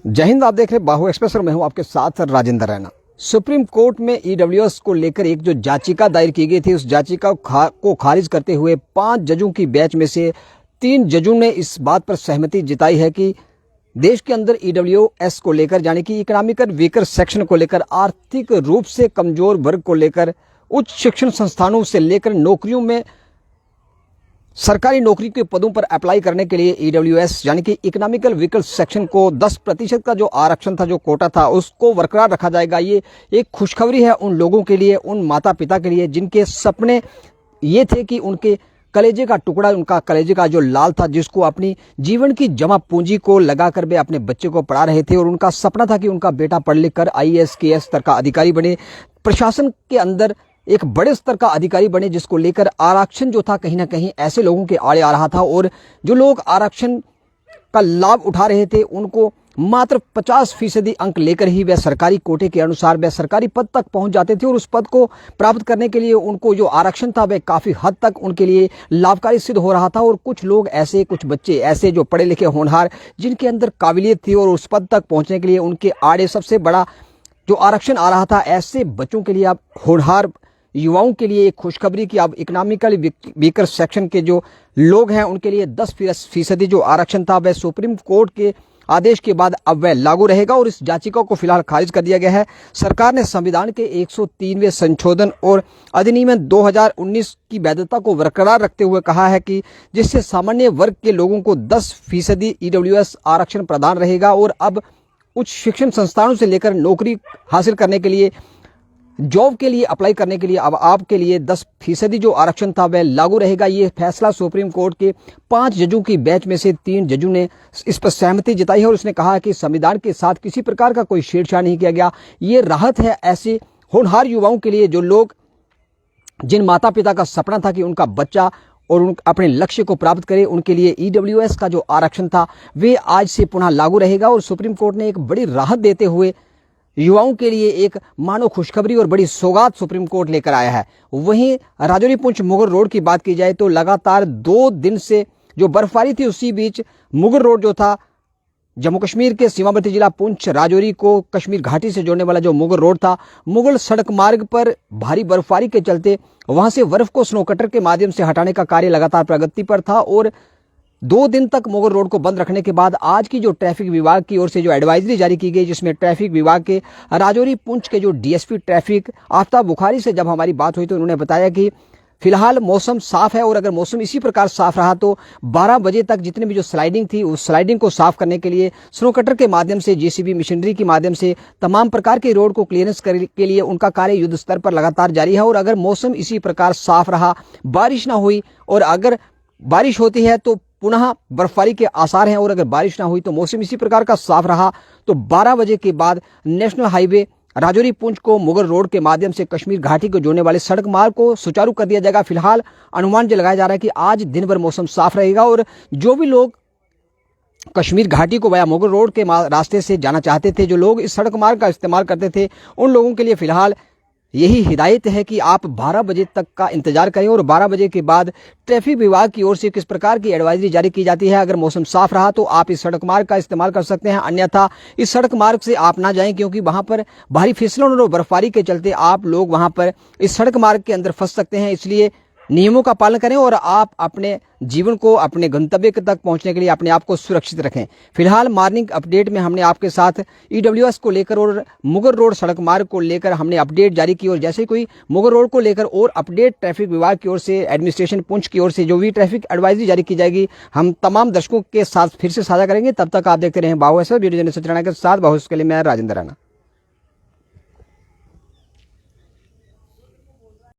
जय हिंद। आप देख रहे हैं बाहु एक्सप्रेस और मैं हूं आपके साथ राजेंद्र रैना। सुप्रीम कोर्ट में ईडब्ल्यूएस को लेकर एक जो याचिका दायर की गई थी, उस याचिका को खारिज करते हुए 5 जजों की बेंच में से 3 जजों ने इस बात पर सहमति जताई है कि देश के अंदर ईडब्ल्यूएस को लेकर, यानी कि इकोनॉमिकल वीकर सेक्शन को लेकर, आर्थिक रूप से कमजोर वर्ग को लेकर, उच्च शिक्षण संस्थानों से लेकर नौकरियों में, सरकारी नौकरी के पदों पर अप्लाई करने के लिए ईडब्ल्यूएस यानी कि इकोनॉमिकल व्हीकल सेक्शन को 10% का जो आरक्षण था, जो कोटा था, उसको बरकरार रखा जाएगा। ये एक खुशखबरी है उन लोगों के लिए, उन माता पिता के लिए जिनके सपने ये थे कि उनके कलेजे का टुकड़ा, उनका कलेजे का जो लाल था, जिसको अपनी जीवन की जमा पूंजी को लगाकर वे अपने बच्चे को पढ़ा रहे थे और उनका सपना था कि उनका बेटा पढ़ लिख कर आईएएस केएएस स्तर का अधिकारी बने, प्रशासन के अंदर एक बड़े स्तर का अधिकारी बने, जिसको लेकर आरक्षण जो था कहीं ना कहीं ऐसे लोगों के आड़े आ रहा था और जो लोग आरक्षण का लाभ उठा रहे थे उनको मात्र 50% अंक लेकर ही वे सरकारी कोटे के अनुसार वे सरकारी पद तक पहुंच जाते थे और उस पद को प्राप्त करने के लिए उनको जो आरक्षण था वह काफी हद तक उनके लिए लाभकारी सिद्ध हो रहा था। और कुछ लोग ऐसे, कुछ बच्चे ऐसे जो पढ़े लिखे होनहार, जिनके अंदर काबिलियत थी और उस पद तक पहुंचने के लिए उनके आड़े सबसे बड़ा जो आरक्षण आ रहा था, ऐसे बच्चों के लिए, अब होनहार युवाओं के लिए एक खुशखबरी कि अब इकोनॉमिकल वीकर सेक्शन के जो लोग हैं उनके लिए 10% जो आरक्षण था वह सुप्रीम कोर्ट के आदेश के बाद अब वह लागू रहेगा। और इस याचिका को फिलहाल खारिज कर दिया गया है। सरकार ने संविधान के 103वें संशोधन और अधिनियम 2019 की वैधता को बरकरार रखते हुए कहा है कि जिससे सामान्य वर्ग के लोगों को 10% ईडब्ल्यूएस आरक्षण प्रदान रहेगा। और अब उच्च शिक्षण संस्थानों से लेकर नौकरी हासिल करने के लिए, जॉब के लिए अप्लाई करने के लिए अब आपके लिए 10% जो आरक्षण था वह लागू रहेगा। ये फैसला सुप्रीम कोर्ट के 5 जजों की बेंच में से 3 जजों ने इस पर सहमति जताई है और उसने कहा कि संविधान के साथ किसी प्रकार का कोई छेड़छाड़ नहीं किया गया। ये राहत है ऐसे होनहार युवाओं के लिए, जो लोग, जिन माता पिता का सपना था कि उनका बच्चा और अपने लक्ष्य को प्राप्त करे, उनके लिए ईडब्ल्यूएस का जो आरक्षण था वे आज से पुनः लागू रहेगा। और सुप्रीम कोर्ट ने एक बड़ी राहत देते हुए युवाओं के लिए एक मानो खुशखबरी और बड़ी सौगात सुप्रीम कोर्ट लेकर आया है। वहीं राजौरी पुंछ मुगल रोड की बात की जाए तो लगातार 2 दिन से जो बर्फबारी थी, उसी बीच मुगल रोड जो था, जम्मू कश्मीर के सीमावर्ती जिला पुंछ राजौरी को कश्मीर घाटी से जोड़ने वाला जो मुगल रोड था, मुगल सड़क मार्ग पर भारी बर्फबारी के चलते वहां से बर्फ को स्नो कटर के माध्यम से हटाने का कार्य लगातार प्रगति पर था। और 2 दिन तक मुगल रोड को बंद रखने के बाद आज की जो ट्रैफिक विभाग की ओर से जो एडवाइजरी जारी की गई, जिसमें ट्रैफिक विभाग के राजौरी पुंछ के जो डीएसपी ट्रैफिक आफ्ताब बुखारी से जब हमारी बात हुई तो उन्होंने बताया कि फिलहाल मौसम साफ है और अगर मौसम इसी प्रकार साफ रहा तो 12 बजे तक जितने भी जो स्लाइडिंग थी, उस स्लाइडिंग को साफ करने के लिए स्नो कटर के माध्यम से, जेसीबी मशीनरी के माध्यम से तमाम प्रकार के रोड को क्लियरेंस के लिए उनका कार्य युद्ध स्तर पर लगातार जारी है। और अगर मौसम इसी प्रकार साफ रहा, बारिश ना हुई, और अगर बारिश होती है तो पुनः बर्फबारी के आसार हैं, और अगर बारिश ना हुई तो मौसम इसी प्रकार का साफ रहा तो 12 बजे के बाद नेशनल हाईवे राजौरी पुंछ को मुगल रोड के माध्यम से कश्मीर घाटी को जोड़ने वाले सड़क मार्ग को सुचारू कर दिया जाएगा। फिलहाल अनुमान जो लगाया जा रहा है कि आज दिन भर मौसम साफ रहेगा और जो भी लोग कश्मीर घाटी को वाया मुगल रोड के रास्ते से जाना चाहते थे, जो लोग इस सड़क मार्ग का इस्तेमाल करते थे, उन लोगों के लिए फिलहाल यही हिदायत है कि आप 12 बजे तक का इंतजार करें। और 12 बजे के बाद ट्रैफिक विभाग की ओर से किस प्रकार की एडवाइजरी जारी की जाती है, अगर मौसम साफ रहा तो आप इस सड़क मार्ग का इस्तेमाल कर सकते हैं, अन्यथा इस सड़क मार्ग से आप ना जाएं, क्योंकि वहां पर भारी फिसलन और बर्फबारी के चलते आप लोग वहां पर इस सड़क मार्ग के अंदर फंस सकते हैं। इसलिए नियमों का पालन करें और आप अपने जीवन को, अपने गंतव्य तक पहुंचने के लिए अपने आप को सुरक्षित रखें। फिलहाल मॉर्निंग अपडेट में हमने आपके साथ ईडब्ल्यूएस को लेकर और मुगल रोड सड़क मार्ग को लेकर हमने अपडेट जारी की, और जैसे कोई मुगल रोड को लेकर और अपडेट ट्रैफिक विभाग की ओर से, एडमिनिस्ट्रेशन पुंछ की ओर से जो भी ट्रैफिक एडवाइजरी जारी की जाएगी, हम तमाम दर्शकों के साथ फिर से साझा करेंगे। तब तक आप देखते रहें बाहु एक्सप्रेस, वीडियो जर्नलिस्ट सत्यनारायण के साथ। बाहु के लिए मैं राजेंद्र रैना।